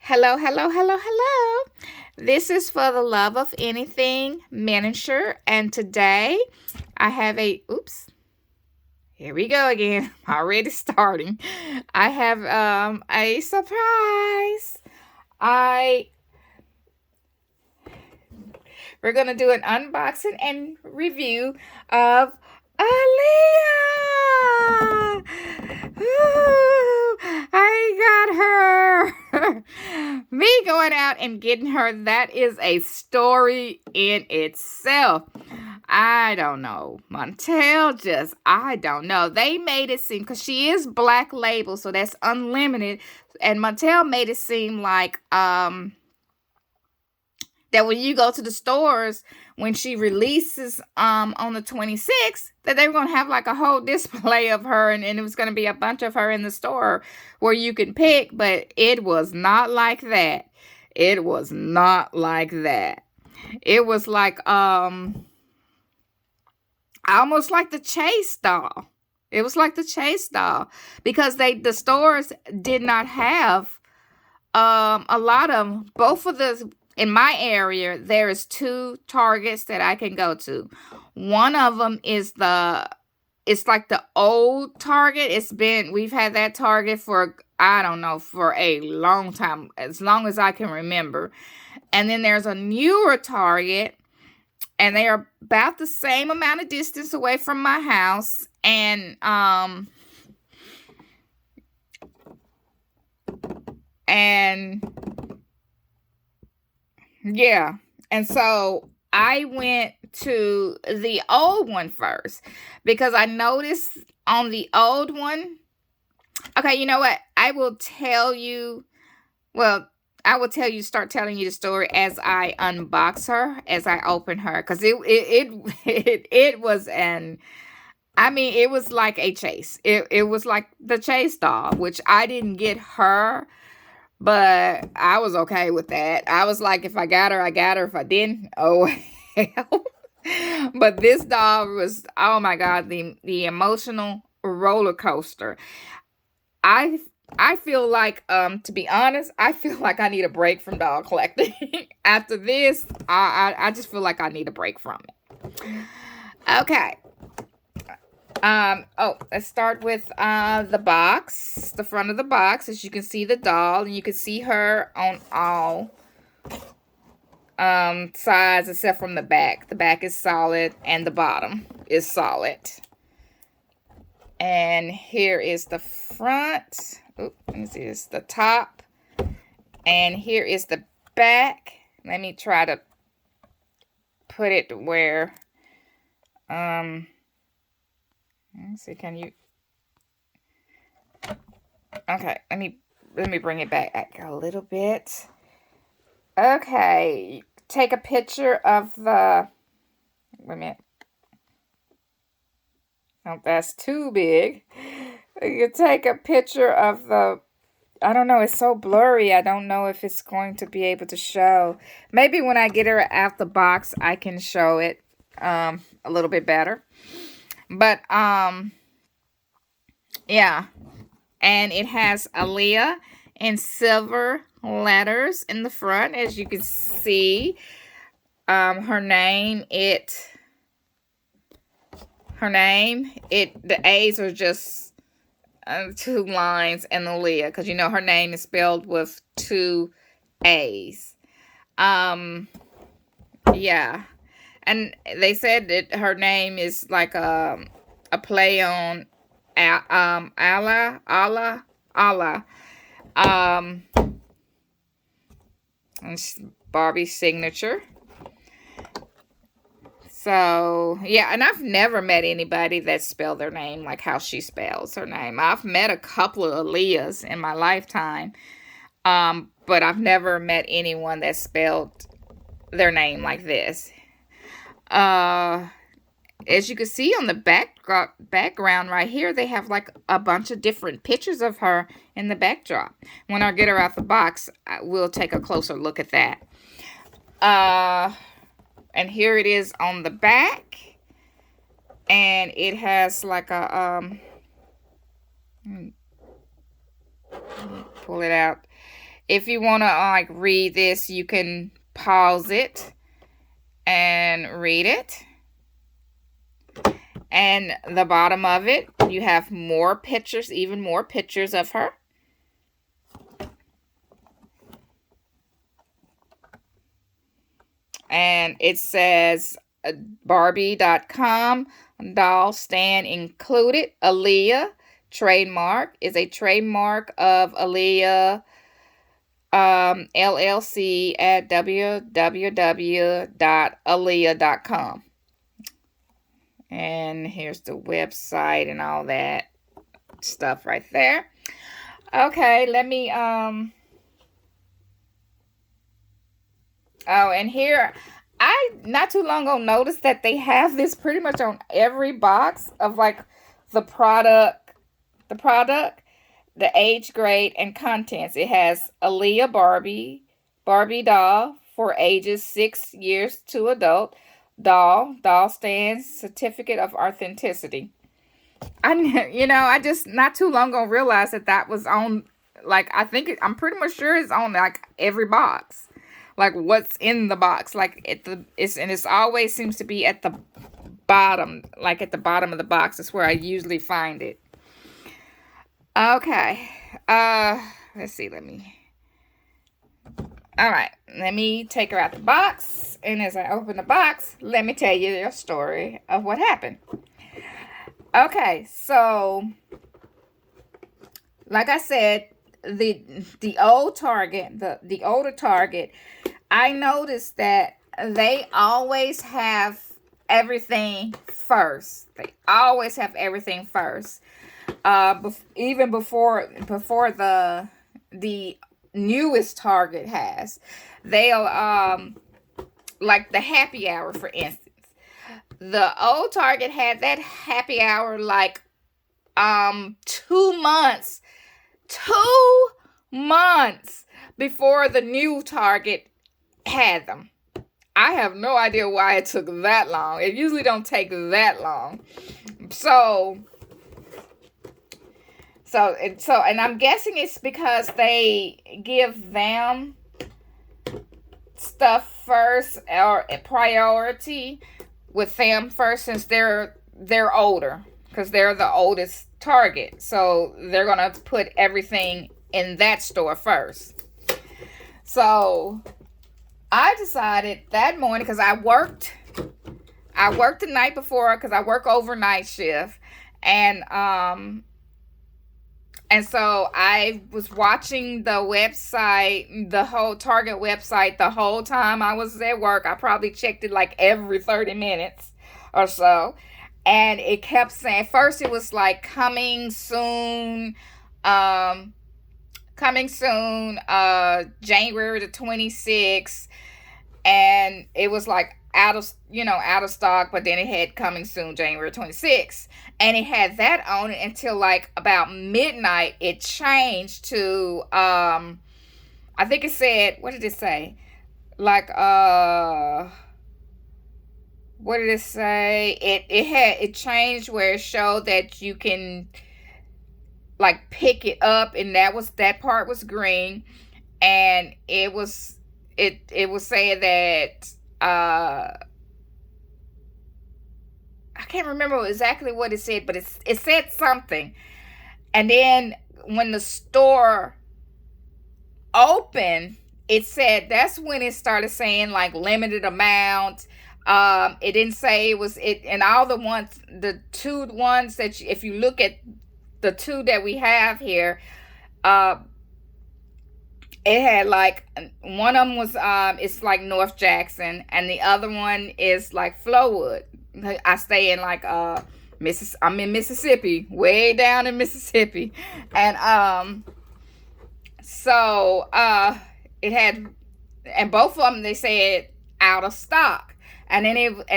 Hello, hello, hello, hello. This is For the Love of Anything miniature, and today I have here we go again. Already starting. I have a surprise. I We're gonna do an unboxing and review of Aaliyah. Ooh, I got her. Me going out and getting her, that is a story in itself. I don't know. Montel I don't know. They made it seem, because she is black label, so that's unlimited. And Montel made it seem like, that when you go to the stores, when she releases on the 26th, that they were going to have like a whole display of her, and it was going to be a bunch of her in the store where you can pick, but it was not like that. It was not like that. It was like almost like the Chase doll. It was like the Chase doll, because the stores did not have a lot of both of the. In my area, there is 2 Targets that I can go to. One of them is it's like the old Target. We've had that Target for, I don't know, for a long time, as long as I can remember. And then there's a newer Target, and they are about the same amount of distance away from my house. And yeah. And so I went to the old one first, because I noticed on the old one. Okay, you know what? I will tell you, start telling you the story as I unbox her, as I open her, because it was it was like a chase. It was like the Chase doll, which I didn't get her. But I was okay with that. I was like, if I got her, I got her. If I didn't, oh hell. But this doll was, oh my God, the emotional roller coaster. I feel like, to be honest, I feel like I need a break from doll collecting. After this, I just feel like I need a break from it. Okay. Let's start with the box. The front of the box, as you can see the doll, and you can see her on all sides except from the back. The back is solid and the bottom is solid. And here is the front. Let me see, this the top. And here is the back. Let me try to put it where let's see, can you? Okay, let me bring it back a little bit. Okay, take a picture of the. Wait a minute. Oh, that's too big. You take a picture of the. I don't know. It's so blurry. I don't know if it's going to be able to show. Maybe when I get her out the box, I can show it a little bit better. But yeah, and it has Aaliyah in silver letters in the front, as you can see. Her name, the A's are just 2 lines, and Aaliyah, because you know her name is spelled with 2 A's. Yeah. And they said that her name is like a play on Allah. And Barbie's signature. So, yeah, and I've never met anybody that spelled their name like how she spells her name. I've met a couple of Aaliyahs in my lifetime, but I've never met anyone that spelled their name like this. As you can see on the background right here, they have like a bunch of different pictures of her in the backdrop. When I get her out the box, we'll take a closer look at that. And here it is on the back, and it has like a pull it out. If you want to like read this, you can pause it and read it. And the bottom of it, you have more pictures, even more pictures of her. And it says Barbie.com, doll stand included. Aaliyah trademark is a trademark of Aaliyah LLC at www.aaliyah.com. And here's the website and all that stuff right there. Okay, let me oh, and here I not too long ago noticed that they have this pretty much on every box of like the product, the age grade and contents. It has Aaliyah Barbie doll for ages 6 years to adult. Doll stands certificate of authenticity. I just not too long ago realized that was on, like, I'm pretty much sure it's on like every box, like what's in the box, like it's always seems to be at the bottom, like at the bottom of the box. That's where I usually find it. Okay, let's see. All right, let me take her out the box, and as I open the box, let me tell you the story of what happened. Okay, so like I said, the old Target, the older Target, I noticed that they always have everything first. They always have everything first. Even before the newest Target has. They'll like the happy hour, for instance. The old Target had that happy hour like 2 months. 2 months before the new Target had them. I have no idea why it took that long. It usually don't take that long. And I'm guessing it's because they give them stuff first, or a priority with them first, since they're older, because they're the oldest Target. So they're gonna put everything in that store first. So I decided that morning, because I worked the night before, because I work overnight shift, and so I was watching the website, the whole Target website, the whole time I was at work. I probably checked it like every 30 minutes or so. And it kept saying, first it was like coming soon, January the 26th. And it was like out of stock, but then it had coming soon January 26th. And it had that on it until like about midnight. It changed to I think it said, what did it say? Like what did it say? It changed where it showed that you can like pick it up, and that part was green, and it was saying that I can't remember exactly what it said, but it said something. And then when the store opened, it said that's when it started saying like limited amount. It didn't say it was it, and all the two ones that if you look at the two that we have here, it had like one of them was it's like North Jackson, and the other one is like Flowood. I stay in like I'm in Mississippi, way down in Mississippi, and so it had, and both of them they said out of stock, and then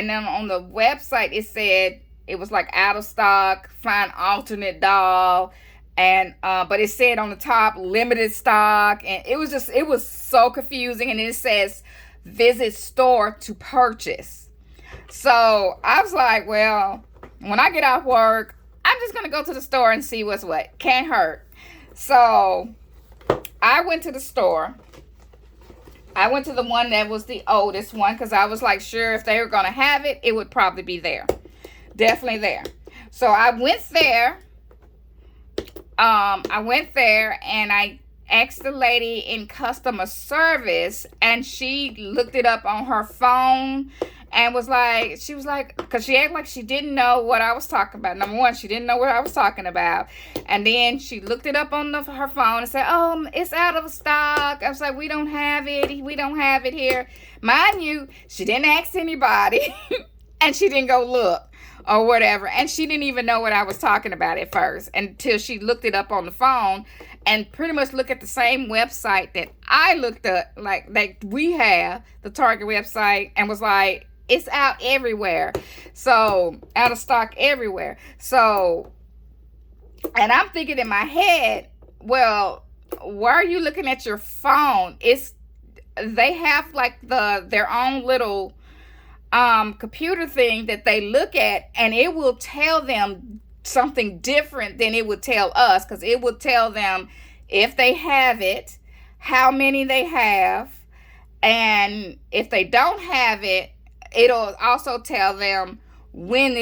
on the website it said it was like out of stock, find alternate doll, and but it said on the top limited stock, and it was so confusing, and it says visit store to purchase. So I was like, well, when I get off work, I'm just gonna go to the store and see what's what. Can't hurt. So I went to the store. I went to the one that was the oldest one because I was like sure if they were going to have it, it would probably be there. Definitely there. So I went there. I went there and I asked the lady in customer service, and she looked it up on her phone and she was like, because she acted like she didn't know what I was talking about. Number one, she didn't know what I was talking about. And then she looked it up on her phone and said, oh, it's out of stock. I was like, we don't have it. We don't have it here. Mind you, she didn't ask anybody and she didn't go look or whatever. And she didn't even know what I was talking about at first until she looked it up on the phone and pretty much look at the same website that I looked up, like that we have, the Target website, and was like, it's out everywhere. So, out of stock everywhere. So, and I'm thinking in my head, well, why are you looking at your phone? They have like their own little computer thing that they look at, and it will tell them something different than it would tell us, because it would tell them if they have it, how many they have, and if they don't have it, it'll also tell them when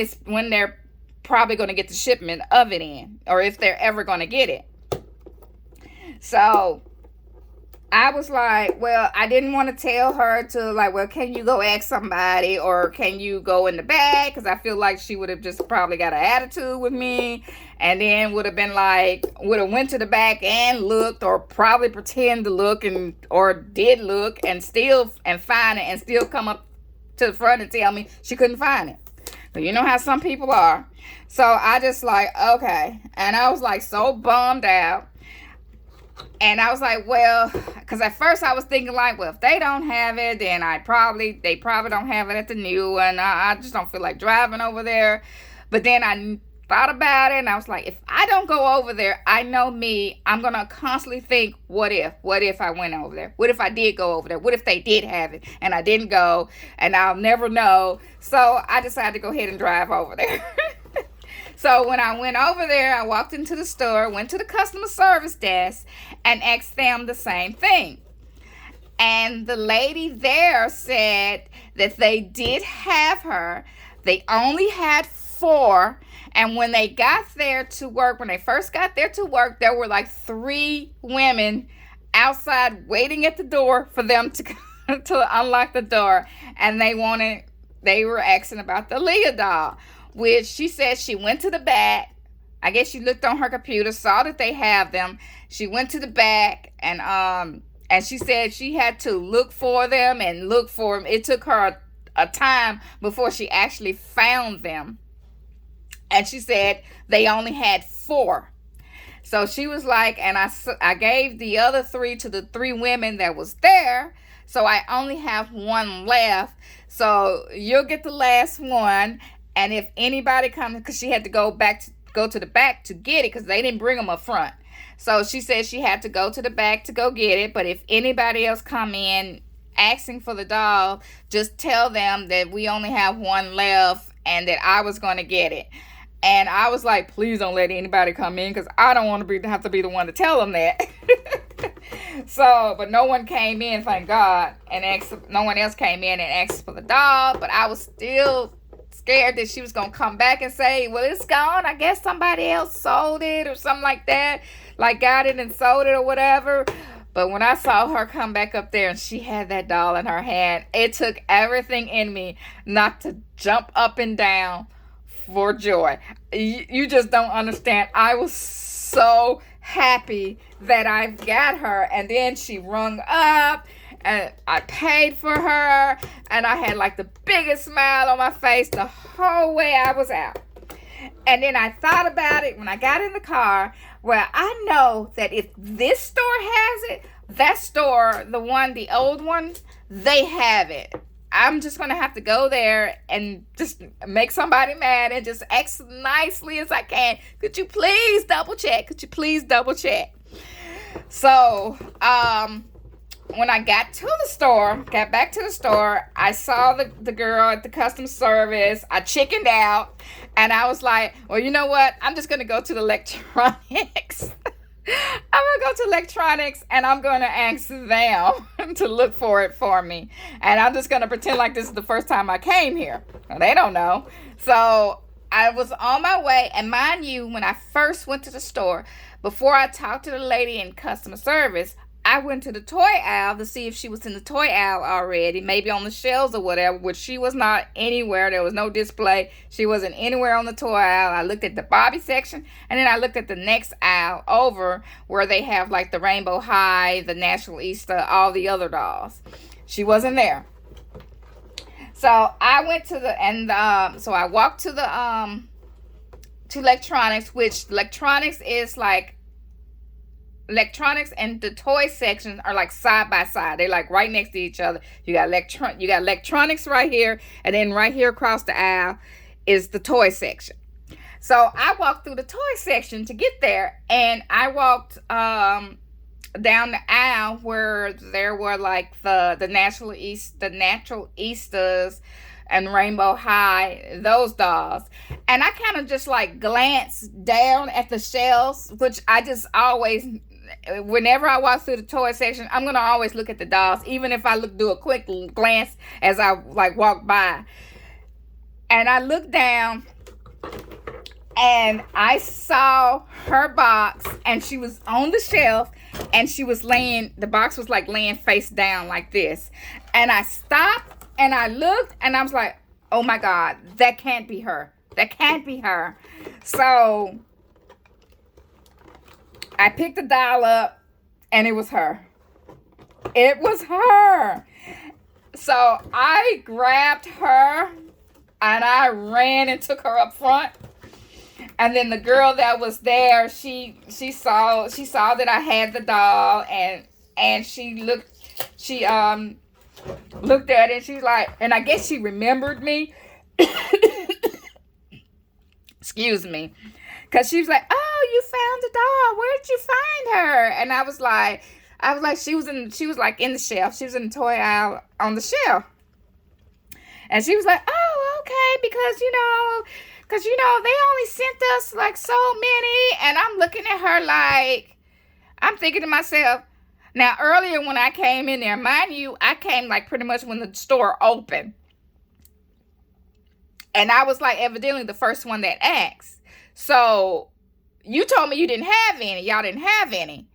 they're probably going to get the shipment of it in, or if they're ever going to get it. So I was like, well, I didn't want to tell her to like, well, can you go ask somebody, or can you go in the back? Because I feel like she would have just probably got an attitude with me, and then would have went to the back and looked, or probably pretend to look or did look and find it and still come up to the front and tell me she couldn't find it. But you know how some people are. So I just like, okay. And I was like so bummed out. And I was like, well, because at first I was thinking like, well, if they don't have it, then they probably don't have it at the new one. I just don't feel like driving over there. But then I thought about it, and I was like, if I don't go over there, I know me, I'm going to constantly think, what if I went over there? What if I did go over there? What if they did have it and I didn't go, and I'll never know? So I decided to go ahead and drive over there. So when I went over there, I walked into the store, went to the customer service desk, and asked them the same thing. And the lady there said that they did have her. They only had 4. And when they got there to work, when they first got there to work, there were like 3 women outside waiting at the door for them to unlock the door. And they were asking about the Aaliyah doll, which she said she went to the back. I guess she looked on her computer, saw that they have them. She went to the back, and she said she had to look for them. It took her a time before she actually found them. And she said they only had 4. So she was like, and I gave the other 3 to the 3 women that was there. So I only have 1 left. So you'll get the last one. And if anybody comes, because she had to go to the back to get it, because they didn't bring them up front. So she said she had to go to the back to go get it. But if anybody else come in asking for the doll, just tell them that we only have 1 left and that I was going to get it. And I was like, please don't let anybody come in, because I don't want to have to be the one to tell them that. So, but no one came in, thank God, no one else came in and asked for the doll. But I was still scared that she was going to come back and say, well, it's gone. I guess somebody else sold it or something like that. Like got it and sold it or whatever. But when I saw her come back up there and she had that doll in her hand, it took everything in me not to jump up and down for joy. You just don't understand. I was so happy that I got her. And then she rung up, and I paid for her, and I had like the biggest smile on my face the whole way I was out. And then I thought about it when I got in the car. Well, I know that if this store has it, that store, the old one, they have it. I'm just going to have to go there and just make somebody mad and just act nicely as I can. Could you please double check? Could you please double check? So, when I got back to the store, I saw the girl at the customer service. I chickened out, and I was like, well, you know what? I'm just going to go to the electronics. I'm gonna go to electronics and I'm gonna ask them to look for it for me. And I'm just gonna pretend like this is the first time I came here. Well, they don't know. So I was on my way, and mind you, when I first went to the store, before I talked to the lady in customer service, I went to the toy aisle to see if she was in the toy aisle already, maybe on the shelves or whatever, which she was not anywhere. There was no display. She wasn't anywhere on the toy aisle. I looked at the Barbie section, and then I looked at the next aisle over where they have like the Rainbow High, the Natural Easter, all the other dolls. She wasn't there. So I went to the, and so I walked to electronics, which electronics is like, electronics and the toy sections are like side by side. They're like right next to each other. You got electronics right here, and then right here across the aisle is the toy section. So I walked through the toy section to get there, and I walked down the aisle where there were like the natural Easters and Rainbow High, those dolls. And I kind of just like glanced down at the shelves, which I just always, whenever I walk through the toy section, I'm gonna always look at the dolls, even if I do a quick glance as I like walk by. And I looked down, and I saw her box, and she was on the shelf, and she was laying, the box was like laying face down like this. And I stopped, and I looked, and I was like, oh my God, that can't be her. That can't be her. So I picked the doll up, and it was her. It was her. So I grabbed her, and I ran and took her up front. And then the girl that was there, she saw that I had the doll, and she looked at it. She's like, and I guess she remembered me. Excuse me. Because she was like, oh, you found the doll. Where did you find her? And I was like, she was like in the shelf. She was in the toy aisle on the shelf. And she was like, oh, okay, because they only sent us like so many. And I'm looking at her like, I'm thinking to myself, now earlier when I came in there, mind you, I came like pretty much when the store opened. And I was like evidently the first one that asked. So you told me you didn't have any. Y'all didn't have any.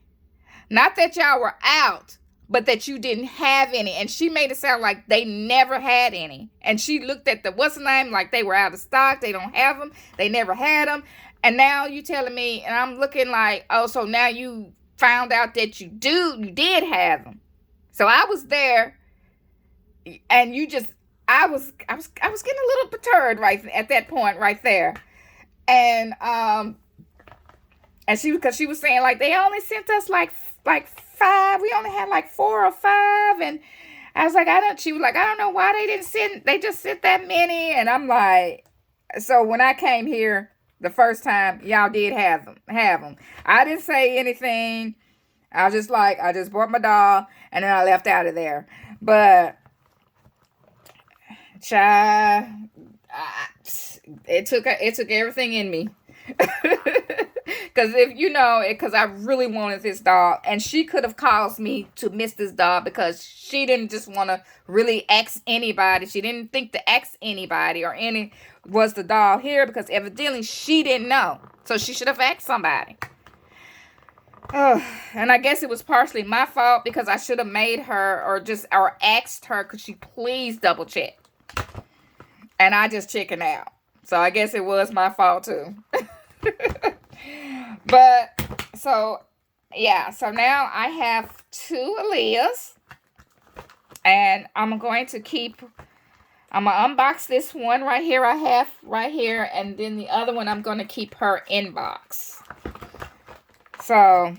Not that y'all were out, but that you didn't have any. And she made it sound like they never had any. And she looked at the, what's the name? Like they were out of stock. They don't have them. They never had them. And now you telling me, and I'm looking like, oh, so now you found out that you did have them. So I was there, and I was getting a little perturbed right at that point right there. And because she was saying like they only sent us like 5. We only had like 4 or 5, and I was like, she was like, I don't know why they just sent that many. And I'm like, so when I came here the first time, y'all did have them. I didn't say anything. I was just like, I just bought my doll, and then I left out of there. But child, it took everything in me. Because I really wanted this doll, and she could have caused me to miss this doll because she didn't just want to really ask anybody. She didn't think to ask anybody or any was the doll here, because evidently she didn't know. So she should have asked somebody. And I guess it was partially my fault because I should have made her or asked her, could she please double check? And I just chickened out. So I guess it was my fault too. But so now I have 2 Aaliyahs, and I'm gonna unbox this one right here I have right here, and then the other one I'm gonna keep her in box. So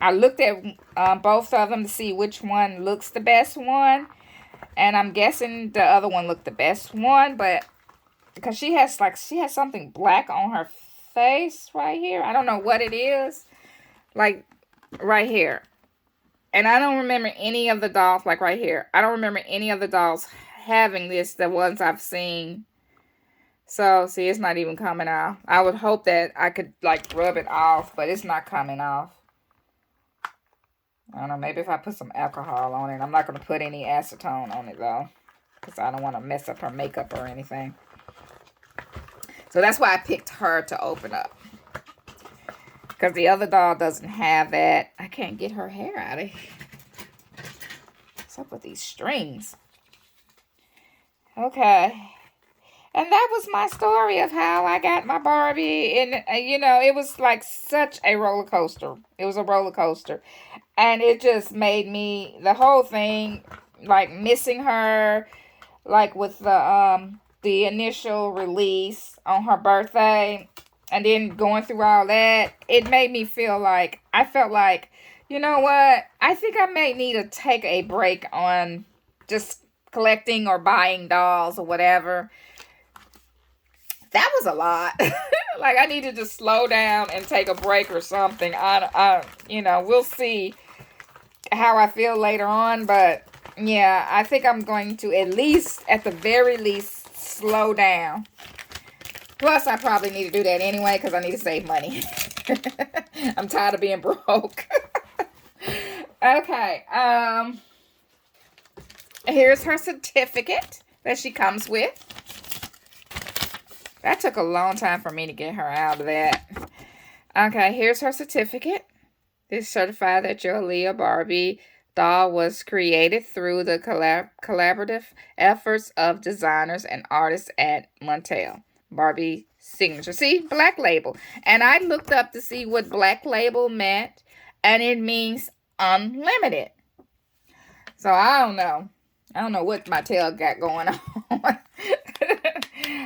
I looked at both of them to see which one looks the best one, and I'm guessing the other one looked the best one, but because she has something black on her face right here. I don't know what it is. Like right here. And I don't remember any of the dolls, like right here. I don't remember any of the dolls having this, the ones I've seen. So, see, it's not even coming off. I would hope that I could like rub it off, but it's not coming off. I don't know, maybe if I put some alcohol on it. I'm not going to put any acetone on it, though, because I don't want to mess up her makeup or anything. So that's why I picked her to open up. Because the other doll doesn't have that. I can't get her hair out of here. What's up with these strings? Okay. And that was my story of how I got my Barbie. And, you know, it was like such a roller coaster. It was a roller coaster. And it just made me, the whole thing, like missing her, like with the initial release on her birthday. And then going through all that, it made me feel like, I felt like, you know what? I think I may need to take a break on just collecting or buying dolls or whatever. That was a lot. Like, I need to just slow down and take a break or something. You know, we'll see how I feel later on. But, yeah, I think I'm going to at the very least, slow down. Plus, I probably need to do that anyway because I need to save money. I'm tired of being broke. Okay. Here's her certificate that she comes with. That took a long time for me to get her out of that. Okay, here's her certificate. This certifies that your Aaliyah Barbie doll was created through the collaborative efforts of designers and artists at Mattel. Barbie signature. See, black label. And I looked up to see what black label meant, and it means unlimited. So I don't know. I don't know what Mattel got going on.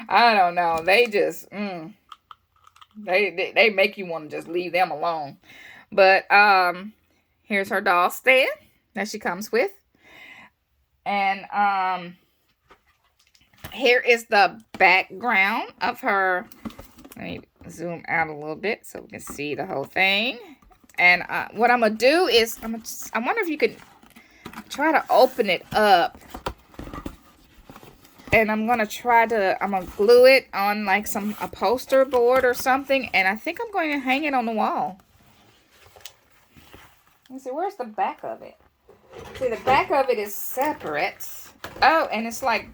I don't know. They just, they make you want to just leave them alone. But here's her doll stand that she comes with. And here is the background of her. Let me zoom out a little bit so we can see the whole thing. And what I'm going to do is, I wonder if you could try to open it up. And I'm going to glue it on like a poster board or something. And I think I'm going to hang it on the wall. Let's see, where's the back of it? See, the back of it is separate. Oh, and it's like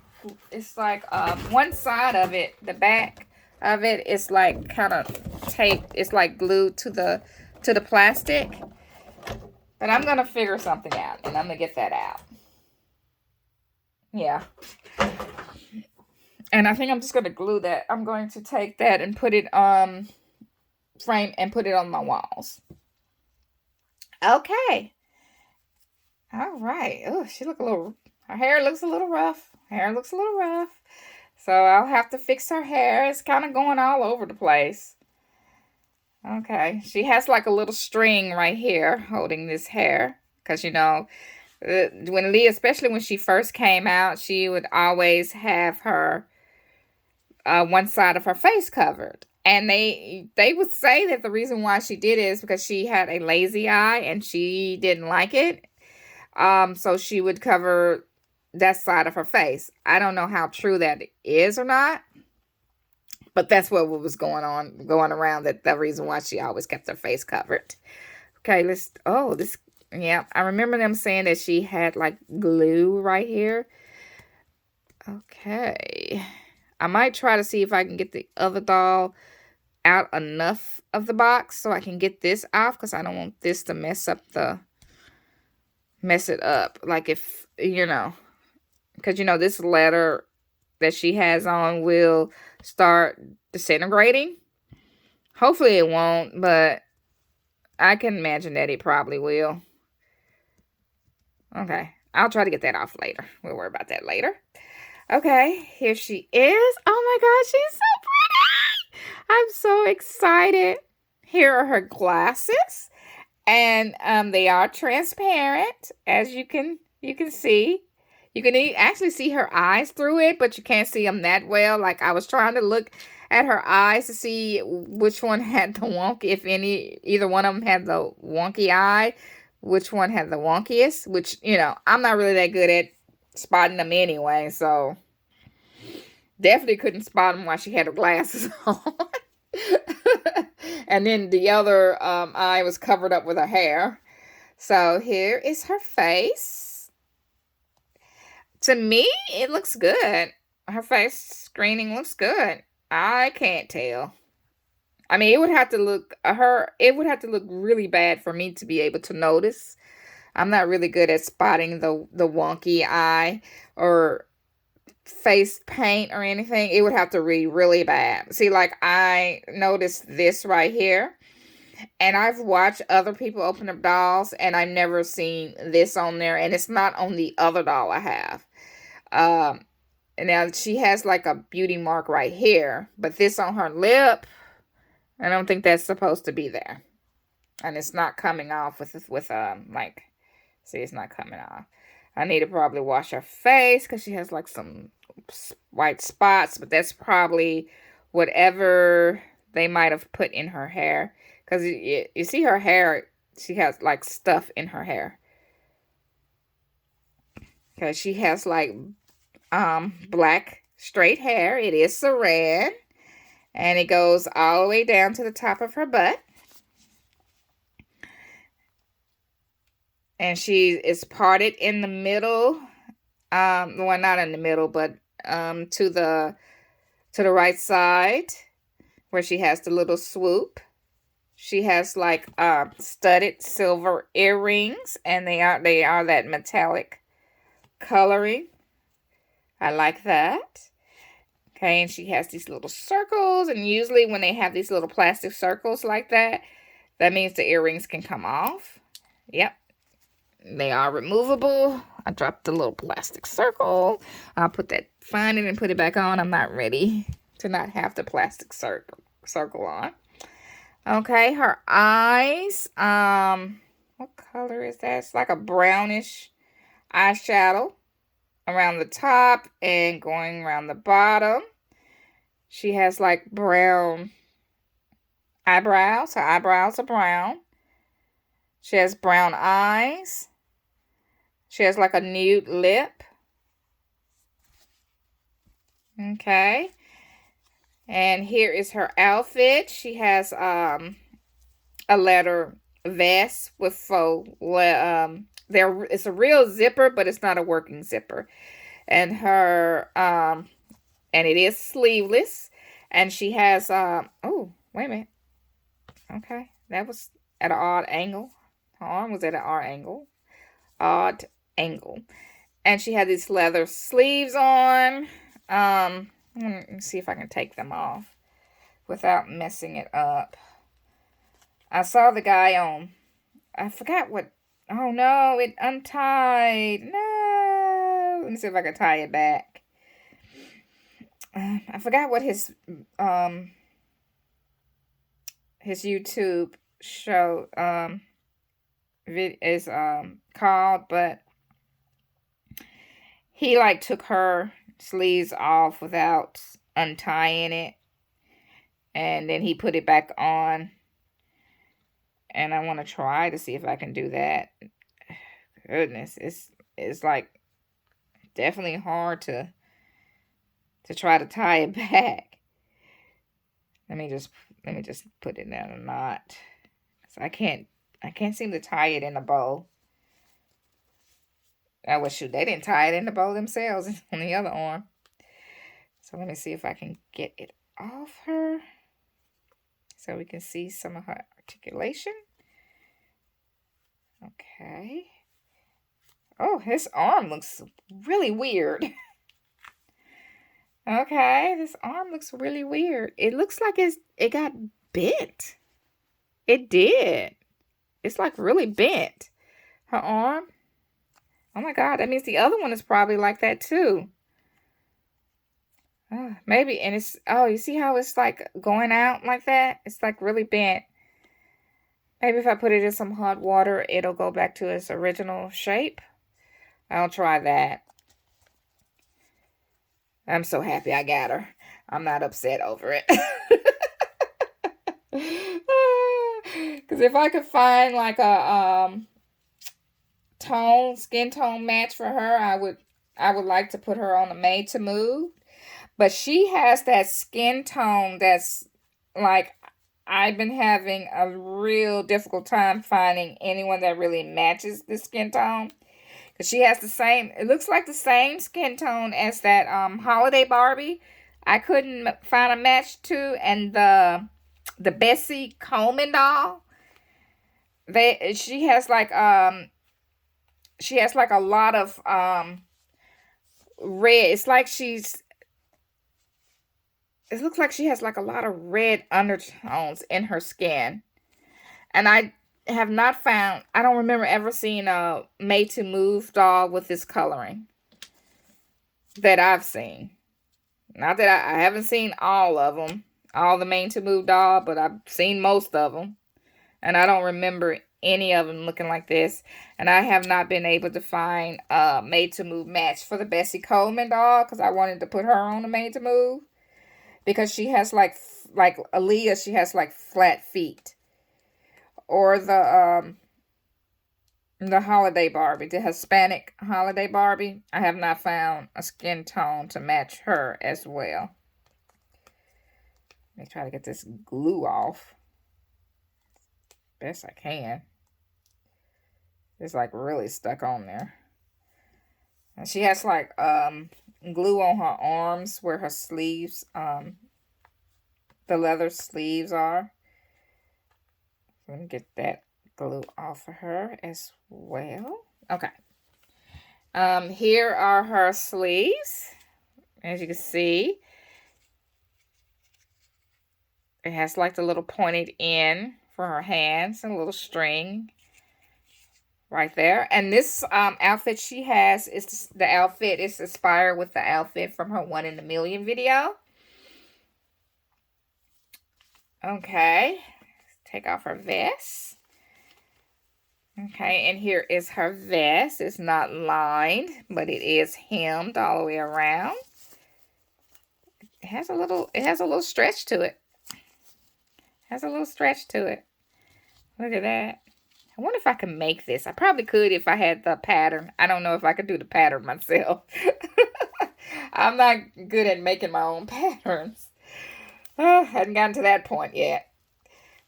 one side of it, the back of it is like kind of taped. It's like glued to the plastic. But I'm going to figure something out. And I'm going to get that out. Yeah. And I think I'm just going to glue that. I'm going to take that and put it frame and put it on my walls. Okay. All right. Oh, her hair looks a little rough. So I'll have to fix her hair. It's kind of going all over the place. Okay. She has like a little string right here holding this hair. Because, you know, when Leah, especially when she first came out, she would always have her one side of her face covered. And they would say that the reason why she did it is because she had a lazy eye and she didn't like it. So she would cover that side of her face. I don't know how true that is or not. But that's what was going around, that the reason why she always kept her face covered. Okay, yeah, I remember them saying that she had like glue right here. Okay. I might try to see if I can get the other doll out enough of the box so I can get this off, because I don't want this to mess it up. Like, if, you know, because, you know, this letter that she has on will start disintegrating. Hopefully it won't, but I can imagine that it probably will. Okay, I'll try to get that off later. We'll worry about that later. Okay, here she is. Oh my gosh, she's so pretty. I'm so excited. Here are her glasses. And they are transparent, as you can see. You can actually see her eyes through it, but you can't see them that well. Like, I was trying to look at her eyes to see which one had the wonky, if either one of them had the wonky eye, which one had the wonkiest, which, you know, I'm not really that good at spotting them anyway, so definitely couldn't spot them while she had her glasses on. And then the other eye was covered up with her hair. So here is her face. To me, it looks good. Her face screening looks good. I can't tell. I mean, it would have to look really bad for me to be able to notice. I'm not really good at spotting the wonky eye or face paint or anything. It would have to read really bad. See, like I noticed this right here, and I've watched other people open up dolls, and I've never seen this on there, and it's not on the other doll I have. Um, and now she has like a beauty mark right here, but this on her lip, I don't think that's supposed to be there, and it's not coming off with like, see, it's not coming off. I need to probably wash her face because she has like some white spots, but that's probably whatever they might have put in her hair. Because you see her hair, she has like stuff in her hair. Because she has like black straight hair. It is saran. And it goes all the way down to the top of her butt. And she is parted in the middle. Well, not in the middle, but to the right side where she has the little swoop. She has like studded silver earrings, and they are that metallic coloring. I like that. Okay, and she has these little circles, and usually when they have these little plastic circles like that, that means the earrings can come off. Yep. They are removable. I dropped the little plastic circle. I'll find it and put it back on. I'm not ready to not have the plastic circle on. Okay, her eyes. What color is that? It's like a brownish eyeshadow around the top and going around the bottom. She has like brown eyebrows. Her eyebrows are brown. She has brown eyes. She has like a nude lip. Okay. And here is her outfit. She has a leather vest with faux. It's a real zipper, but it's not a working zipper. And and it is sleeveless. And she has oh, wait a minute. Okay, that was at an odd angle. Her arm was at an odd angle. And she had these leather sleeves on. Let me see if I can take them off without messing it up. I saw the guy on, I forgot what, oh no, it untied. No. Let me see if I can tie it back. I forgot what his YouTube show is called, but he like took her sleeves off without untying it, and then he put it back on, and I want to try to see if I can do that. Goodness, it's like definitely hard to try to tie it back. Let me just put it in a knot, because I can't seem to tie it in a bow. Oh, well, shoot, they didn't tie it in the bow themselves on the other arm. So let me see if I can get it off her so we can see some of her articulation. Okay. Oh, his arm looks really weird. Okay, this arm looks really weird. It looks like it got bent. It did. It's like really bent. Her arm. Oh my God, that means the other one is probably like that too. Maybe, and you see how it's like going out like that? It's like really bent. Maybe if I put it in some hot water, it'll go back to its original shape. I'll try that. I'm so happy I got her. I'm not upset over it. Because if I could find like a skin tone match for her, I would like to put her on the Made to Move. But she has that skin tone that's like, I've been having a real difficult time finding anyone that really matches this skin tone. Because she has the same, it looks like the same skin tone as that Holiday Barbie. I couldn't find a match to. And the Bessie Coleman doll. She has like a lot of red. It looks like she has like a lot of red undertones in her skin. And I have not found, I don't remember ever seeing a made to move doll with this coloring that I've seen. Not that I haven't seen all of them, all the made to move doll, but I've seen most of them. And I don't remember any of them looking like this. And I have not been able to find a made to move match for the Bessie Coleman doll, because I wanted to put her on a made to move. Because she has like Aaliyah, she has like flat feet. Or the Holiday Barbie, the Hispanic Holiday Barbie. I have not found a skin tone to match her as well. Let me try to get this glue off. Best I can. It's like really stuck on there. And she has like glue on her arms where her sleeves, the leather sleeves are. Let me get that glue off of her as well. Okay. Here are her sleeves. As you can see, it has like the little pointed end for her hands and a little string right there. And this outfit she has is the outfit is inspired with the outfit from her 1 in a Million video. Okay. Take off her vest. Okay, and here is her vest. It's not lined, but it is hemmed all the way around. It has a little stretch to it. Has a little stretch to it. Look at that. I wonder if I can make this. I probably could if I had the pattern. I don't know if I could do the pattern myself. I'm not good at making my own patterns. Oh, hadn't gotten to that point yet.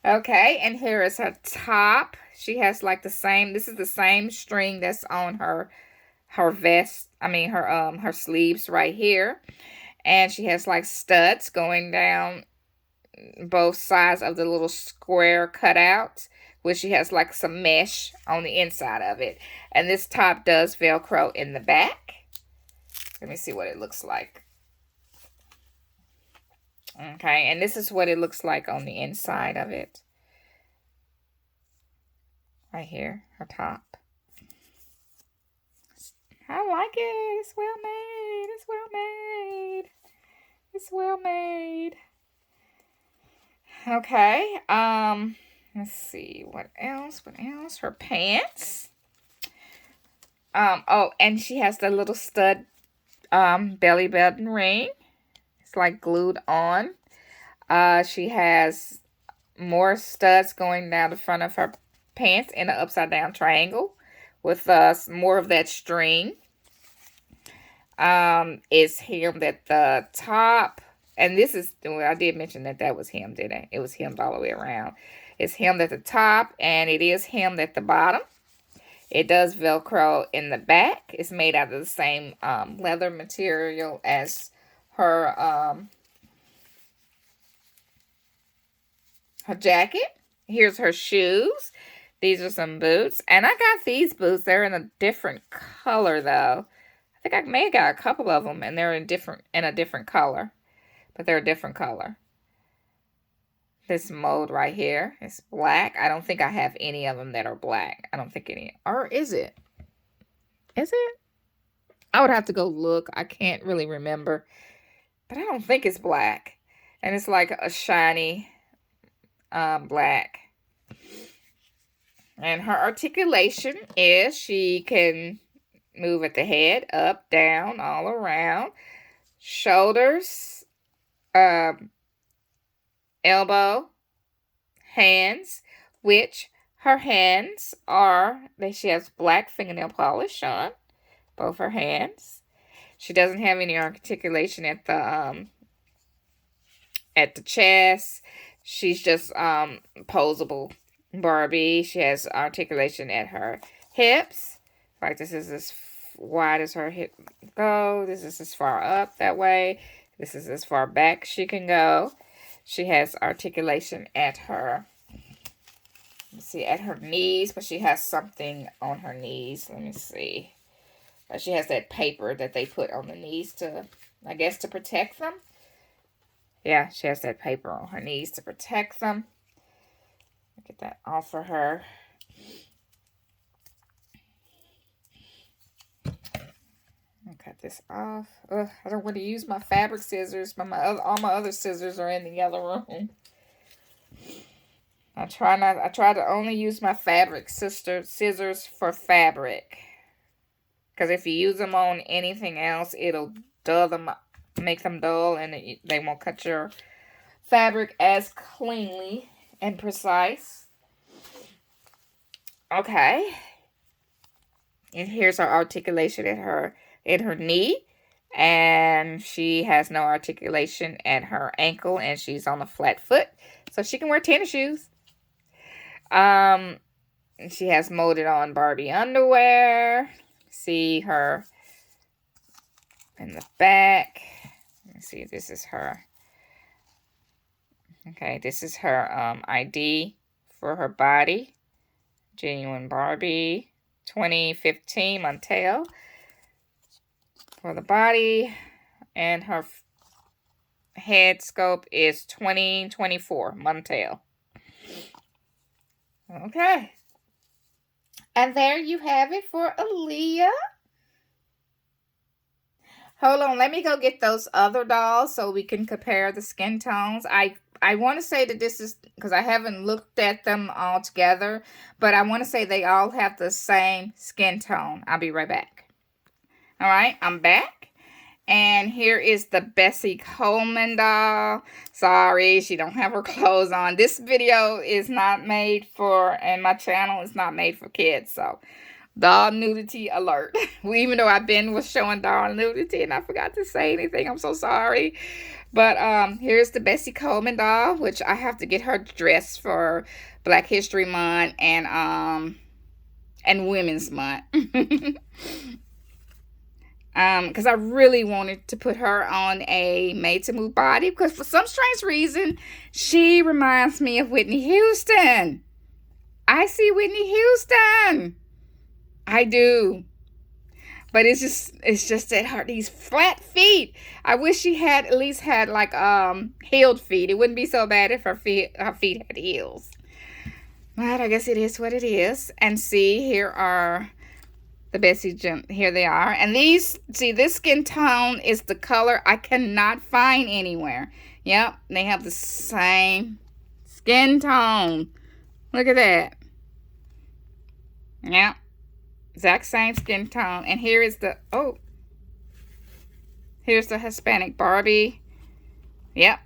Okay, and here is her top. She has like the same, this is the same string that's on her vest, her sleeves right here. And she has like studs going down both sides of the little square cutout, where she has like some mesh on the inside of it. And this top does Velcro in the back. Let me see what it looks like. Okay, and this is what it looks like on the inside of it. Right here, her top. I like it. It's well made. It's well made. It's well made. Okay, let's see. What else? What else? Her pants. Oh, and she has the little stud belly button ring. It's like glued on. She has more studs going down the front of her pants in an upside down triangle with more of that string. It's hemmed at the top. And this is, well, I did mention that was hemmed, didn't I? It was hemmed all the way around. It's hemmed at the top and it is hemmed at the bottom. It does Velcro in the back. It's made out of the same leather material as her jacket. Here's her shoes. These are some boots. And I got these boots. They're in a different color, though. I think I may have got a couple of them, and they're in a different color. But they're a different color. This mold right here is black. I don't think I have any of them that are black. I don't think any. Or is it? Is it? I would have to go look. I can't really remember. But I don't think it's black. And it's like a shiny black. And her articulation is she can move at the head, up, down, all around. Shoulders, elbow, hands, which her hands are, she has black fingernail polish on both her hands. She doesn't have any articulation at the chest. She's just posable Barbie. She has articulation at her hips. Like this is as wide as her hip go. This is as far up that way. This is as far back she can go. She has articulation at her, let's see, at her knees, but she has something on her knees. Let me see. She has that paper that they put on the knees to, I guess, to protect them. Yeah, she has that paper on her knees to protect them. Get that off of her. I'll cut this off. Ugh, I don't want to use my fabric scissors, but all my other scissors are in the other room. I try to only use my fabric scissors for fabric. Because if you use them on anything else, it'll dull them, make them dull, and they won't cut your fabric as cleanly and precise. Okay. And here's her articulation in her knee. And she has no articulation at her ankle, and she's on a flat foot. So she can wear tennis shoes. She has molded on Barbie underwear. See her in the back. Let me see. This is her. Okay, this is her ID for her body. Genuine Barbie, 2015 Montel for the body, and her head scope is 2024 Montel. Okay. And there you have it for Aaliyah. Hold on, let me go get those other dolls so we can compare the skin tones. I want to say that this is, because I haven't looked at them all together, but I want to say they all have the same skin tone. I'll be right back. All right, I'm back. And here is the Bessie Coleman doll. Sorry, she don't have her clothes on. This video is not made for, and my channel is not made for kids. So, doll nudity alert. Even though I've been was showing doll nudity and I forgot to say anything. I'm so sorry. But here's the Bessie Coleman doll, which I have to get her dressed for Black History Month and Women's Month. Because I really wanted to put her on a made-to-move body, because for some strange reason, she reminds me of Whitney Houston. I see Whitney Houston. I do. But it's just that these flat feet. I wish she had at least had like heeled feet. It wouldn't be so bad if her feet had heels. But I guess it is what it is. And see, here are the Bessie Jim. Here they are. And these, see, this skin tone is the color I cannot find anywhere. Yep, they have the same skin tone. Look at that. Yep. Exact same skin tone. And here is the, here's the Hispanic Barbie. Yep.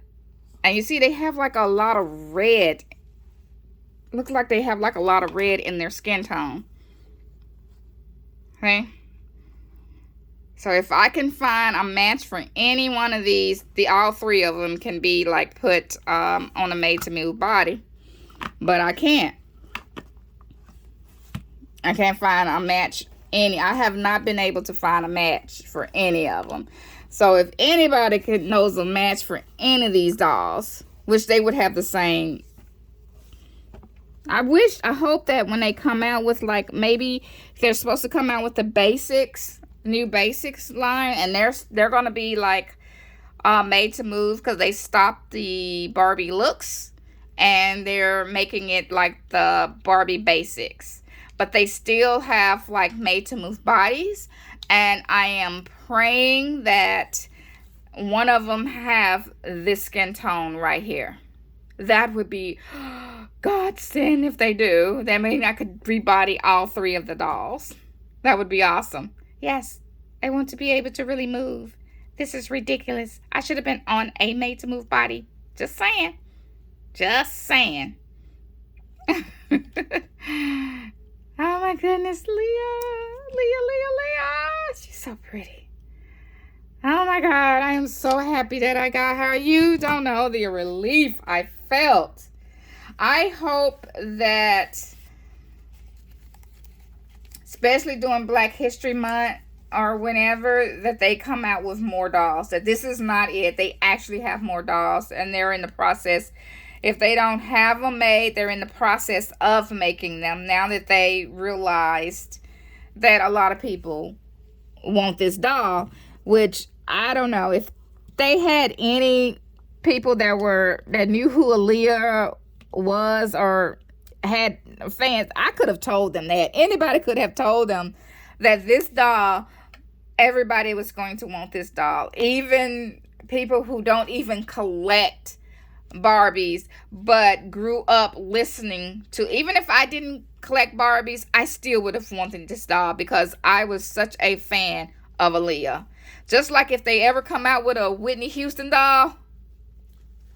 And you see they have like a lot of red. Looks like they have like a lot of red in their skin tone. Okay. So if I can find a match for any one of these, all three of them can be like put on a made-to-move body. But I can't. I can't find a match. I have not been able to find a match for any of them. So if anybody knows a match for any of these dolls, which they would have the same. I hope that when they come out with, like, maybe they're supposed to come out with the basics, new basics line, and they're going to be like made to move, because they stopped the Barbie looks and they're making it like the Barbie basics. But they still have like made to move bodies, and I am praying that one of them have this skin tone right here. That would be godsend if they do. That means I could rebody all three of the dolls. That would be awesome. Yes, I want to be able to really move. This is ridiculous. I should have been on a made to move body. Just saying. Just saying. Oh my goodness, Leah. She's so pretty. Oh my God, I am so happy that I got her. You don't know the relief I felt. I hope that, especially during Black History Month or whenever, that they come out with more dolls. That this is not it. They actually have more dolls, and they're in the process. If they don't have them made, they're in the process of making them now that they realized that a lot of people want this doll, which I don't know if they had any people that knew who Aaliyah was or had fans. I could have told them that. Anybody could have told them that this doll, everybody was going to want this doll. Even people who don't even collect Barbies but grew up listening to, even if I didn't collect Barbies, I still would have wanted this doll because I was such a fan of Aaliyah. Just like if they ever come out with a Whitney Houston doll,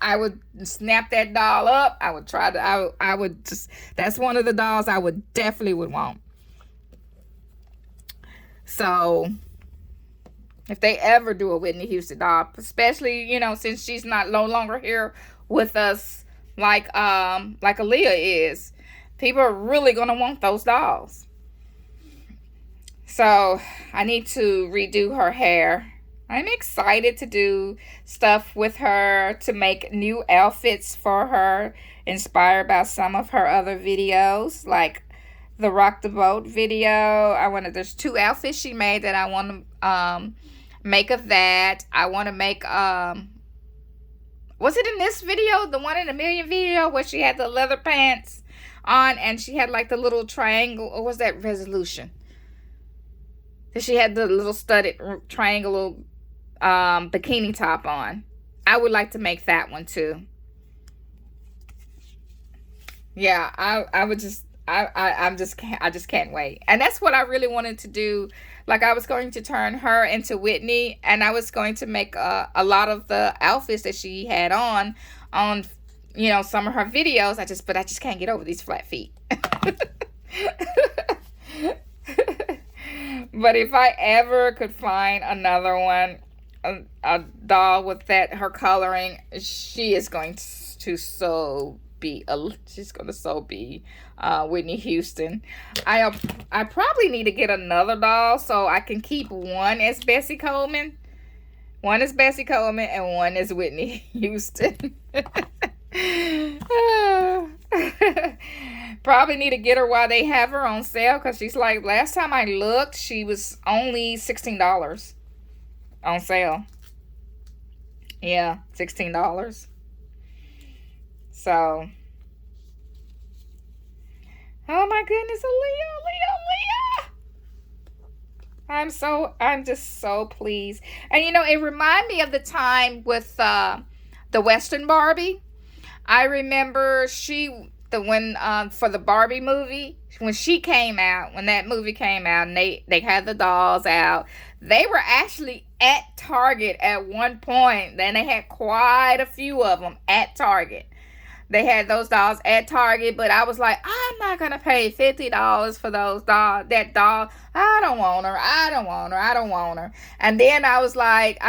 I would snap that doll up. I would try to, I would just, that's one of the dolls I would definitely would want. So if they ever do a Whitney Houston doll, especially, since she's no longer here with us like Aaliyah is, people are really going to want those dolls. So I need to redo her hair. I'm excited to do stuff with her, to make new outfits for her, inspired by some of her other videos, like the Rock the Boat video. There's 2 outfits she made that I want to make of that. I want to make, was it in this video, the 1 in a million video, where she had the leather pants on and she had like the little triangle, or was that Resolution? She had the little studded triangle bikini top on. I would like to make that one too. Yeah, I just can't wait. And that's what I really wanted to do. Like, I was going to turn her into Whitney, and I was going to make a lot of the outfits that she had on some of her videos. But I just can't get over these flat feet. But if I ever could find another one, a doll with her coloring, she is going to she's going to be Whitney Houston. I probably need to get another doll so I can keep one as Bessie Coleman. One is Bessie Coleman and one is Whitney Houston. Probably need to get her while they have her on sale, because she's like, last time I looked, she was only $16 on sale. Yeah, $16. So, oh my goodness, Aaliyah. I'm just so pleased. And it reminded me of the time with the Western Barbie. I remember for the Barbie movie, when that movie came out, and they had the dolls out, they were actually at Target at one point. Then they had quite a few of them at Target. They had those dolls at Target, but I was like, I'm not going to pay $50 for that doll. I don't want her. And then I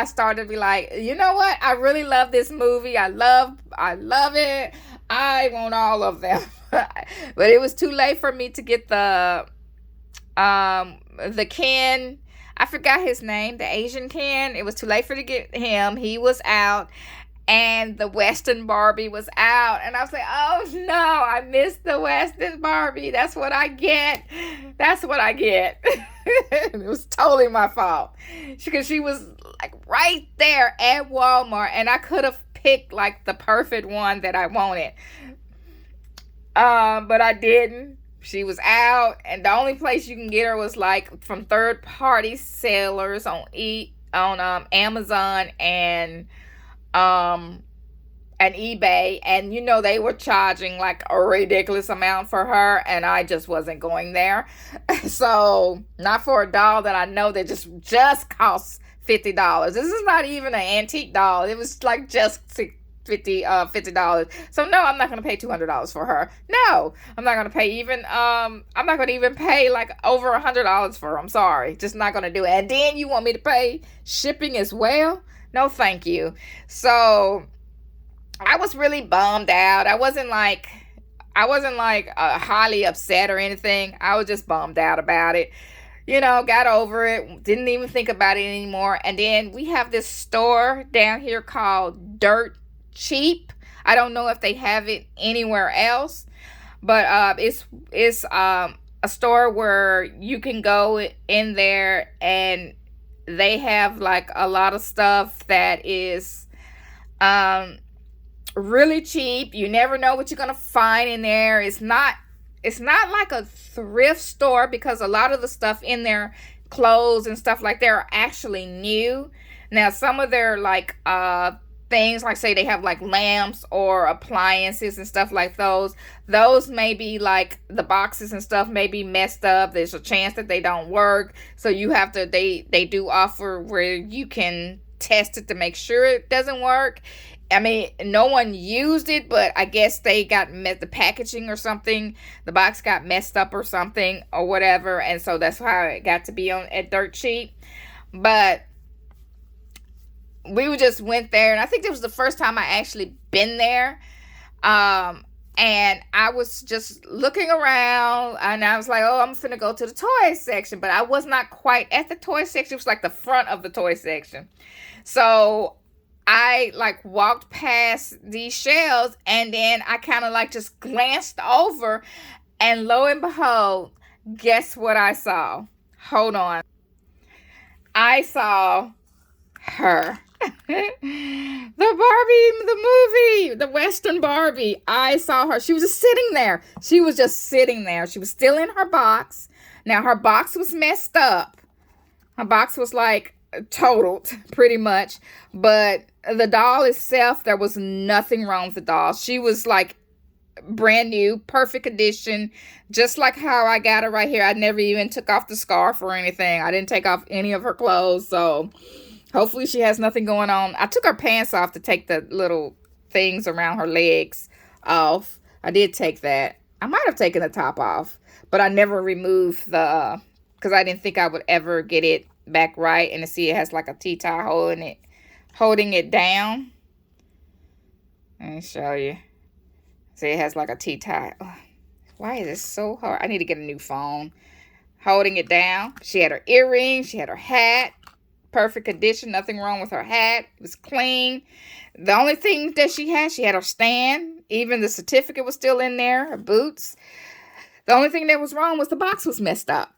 started to be like, you know what? I really love this movie. I love it. I want all of them. But it was too late for me to get the Ken. I forgot his name, the Asian Ken. It was too late for me to get him. He was out. And the Western Barbie was out. And I was like, oh no, I missed the Western Barbie. That's what I get. It was totally my fault. Because she was like right there at Walmart. And I could have picked like the perfect one that I wanted. But I didn't. She was out. And the only place you can get her was like from third-party sellers on Amazon and eBay, and they were charging like a ridiculous amount for her, and I just wasn't going there. So not for a doll that I know that just costs $50. This is not even an antique doll. It was like just $50. So no, I'm not gonna pay $200 for her. No, I'm not gonna pay even I'm not gonna even pay like over $100 for her. I'm sorry, just not gonna do it. And then you want me to pay shipping as well? No, thank you. So I was really bummed out. I wasn't like highly upset or anything. I was just bummed out about it. Got over it, didn't even think about it anymore. And then we have this store down here called Dirt Cheap. I don't know if they have it anywhere else, but it's a store where you can go in there, and they have like a lot of stuff that is um really cheap. You never know what you're gonna find in there. It's not like a thrift store, because a lot of the stuff in there, clothes and stuff like that, are actually new. Now some of their like things, like say they have like lamps or appliances and stuff like those may be like the boxes and stuff may be messed up. There's a chance that they don't work, so you have to they do offer where you can test it to make sure it doesn't work. I mean, no one used it, but I guess they got the packaging or something. The box got messed up or something or whatever, and so that's how it got to be on at Dirt Cheap. But we just went there, and I think it was the first time I actually been there. And I was just looking around, and I was like, oh, I'm finna go to the toy section, but I was not quite at the toy section. It was like the front of the toy section. So I like walked past these shelves, and then I kind of like just glanced over, and lo and behold, guess what I saw? Hold on. I saw her. The Barbie, the movie, the Western Barbie. I saw her. She was just sitting there. She was just sitting there. She was still in her box. Now, her box was messed up. Her box was like totaled, pretty much. But the doll itself, there was nothing wrong with the doll. She was like brand new, perfect condition, just like how I got her right here. I never even took off the scarf or anything. I didn't take off any of her clothes, so hopefully she has nothing going on. I took her pants off to take the little things around her legs off. I did take that. I might have taken the top off, but I never removed the, because I didn't think I would ever get it back right. And to see it has like a T-tie holding it down. Let me show you. See, it has like a T-tie. Why is it so hard? I need to get a new phone. Holding it down. She had her earrings. She had her hat. Perfect condition. Nothing wrong with her hat. It was clean. The only thing that she had her stand. Even the certificate was still in there. Her boots. The only thing that was wrong was the box was messed up.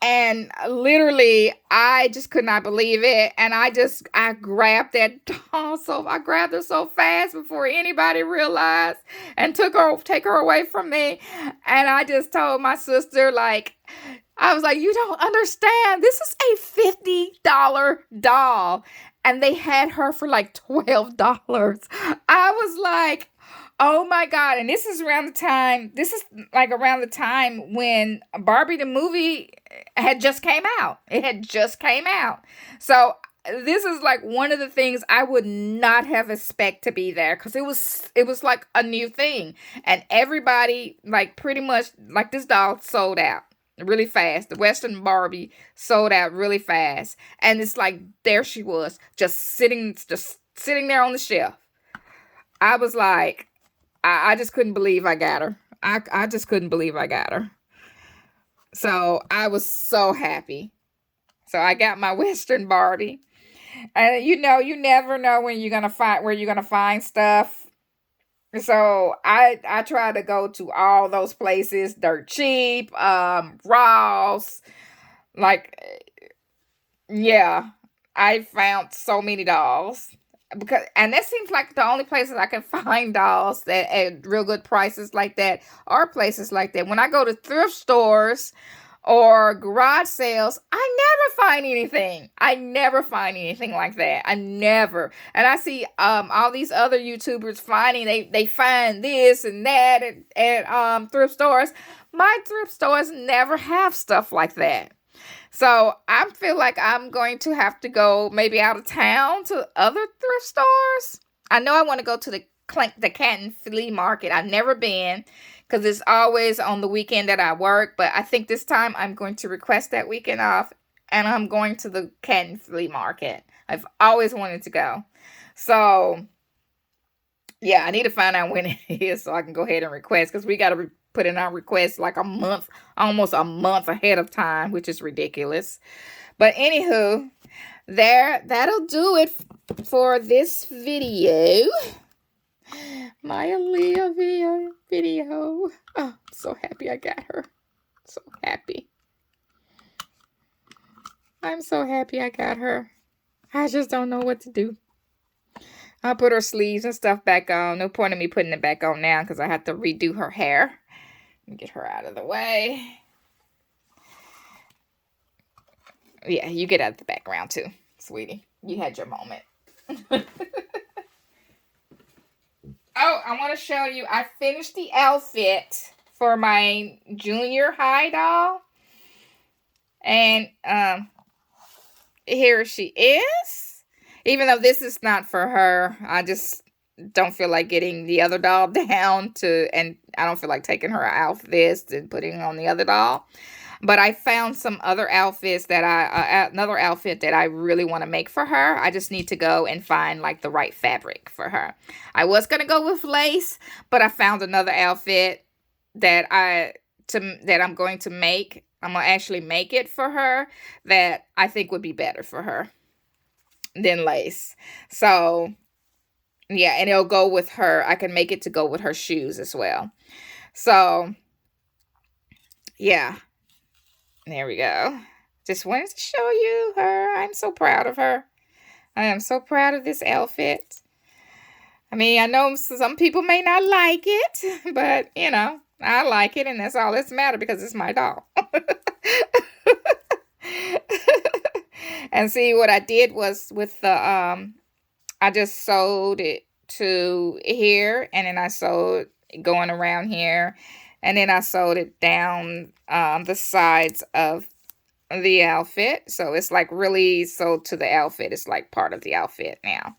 And literally, I just could not believe it. And I grabbed that doll. So I grabbed her so fast before anybody realized, and take her away from me. And I just told my sister, like, I was like, you don't understand. This is a $50 doll. And they had her for like $12. I was like, oh my God. And this is around the time when Barbie the movie had just came out. It had just came out. So this is like one of the things I would not have expect to be there, because it was like a new thing. And everybody, like, pretty much, like, this doll sold out really fast. The Western Barbie sold out really fast. And it's like, there she was, just sitting there on the shelf. I was like, I just couldn't believe I got her. I just couldn't believe I got her. So I was so happy. So I got my Western Barbie. And you never know where you're gonna find stuff. So I try to go to all those places, Dirt Cheap, Ross, like, yeah. I found so many dolls. And that seems like the only places I can find dolls that at real good prices like that are places like that. When I go to thrift stores or garage sales, I never find anything. I never find anything like that. I never. And I see all these other YouTubers finding, they find this and that at thrift stores. My thrift stores never have stuff like that. So I feel like I'm going to have to go maybe out of town to other thrift stores. I know I want to go to the Canton Flea Market. I've never been, because it's always on the weekend that I work. But I think this time I'm going to request that weekend off, and I'm going to the Canton Flea Market. I've always wanted to go. So Yeah, I need to find out when it is so I can go ahead and request, because we got to put in our request like a month, almost a month ahead of time, which is ridiculous. But anywho, that'll do it for this video. My Aaliyah video. Oh, I'm so happy I got her. So happy. I'm so happy I got her. I just don't know what to do. I'll put her sleeves and stuff back on. No point in me putting it back on now because I have to redo her hair. Get her out of the way. Yeah, you get out of the background too, sweetie. You had your moment. Oh, I want to show you. I finished the outfit for my junior high doll. And here she is. Even though this is not for her, I just don't feel like getting the other doll down and I don't feel like taking her out of this and putting on the other doll. But I found some other outfits that another outfit that I really want to make for her. I just need to go and find like the right fabric for her. I was going to go with lace, but I found another outfit that I'm going to make. I'm going to actually make it for her that I think would be better for her than lace. So, yeah, and it'll go with her. I can make it to go with her shoes as well. So, yeah. There we go. Just wanted to show you her. I'm so proud of her. I am so proud of this outfit. I mean, I know some people may not like it, but, you know, I like it, and that's all that's matter because it's my doll. And see, what I did was with the, I just sewed it to here, and then I sewed going around here, and then I sewed it down the sides of the outfit. So it's like really sewed to the outfit. It's like part of the outfit now.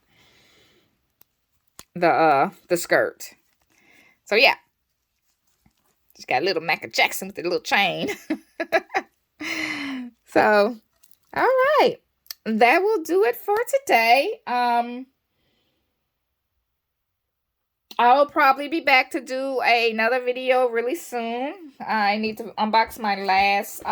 The skirt. So yeah. Just got a little Michael Jackson with a little chain. So, all right. That will do it for today. I'll probably be back to do another video really soon. I need to unbox my last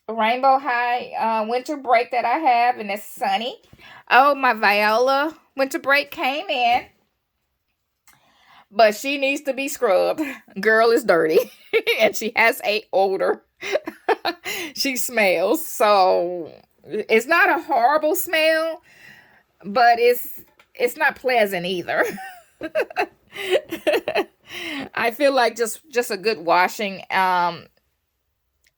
Rainbow High winter break that I have, and it's sunny. Oh, my Viola winter break came in, but she needs to be scrubbed. Girl is dirty, and she has a odor. She smells, so it's not a horrible smell, but it's not pleasant either. I feel like just a good washing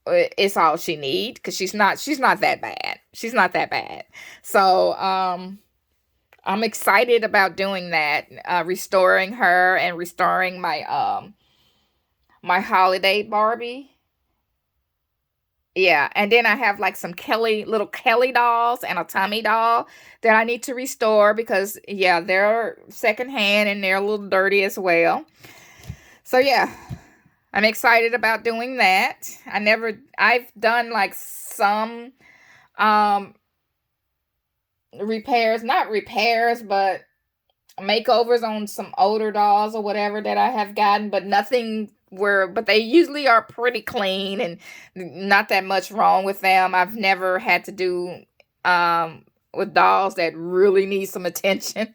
it's all she needs, because she's not that bad. She's not that bad. So I'm excited about doing that, restoring her and restoring my my holiday Barbie. Yeah, and then I have like some little Kelly dolls and a Tommy doll that I need to restore because, yeah, they're secondhand and they're a little dirty as well. So, yeah, I'm excited about doing that. I've done like some repairs, not repairs, but makeovers on some older dolls or whatever that I have gotten, but nothing but they usually are pretty clean and not that much wrong with them. I've never had to do with dolls that really need some attention.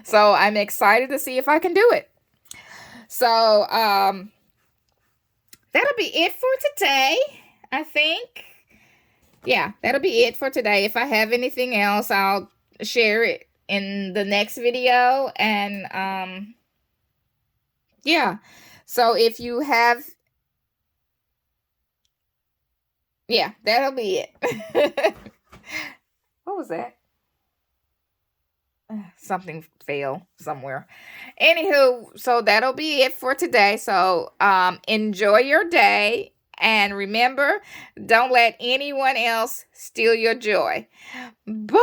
So I'm excited to see if I can do it. So that'll be it for today, I think. Yeah, that'll be it for today. If I have anything else, I'll share it in the next video. And yeah. So if you have, yeah, that'll be it. What was that? Something fell somewhere. Anywho, so that'll be it for today. So enjoy your day. And remember, don't let anyone else steal your joy. Bye.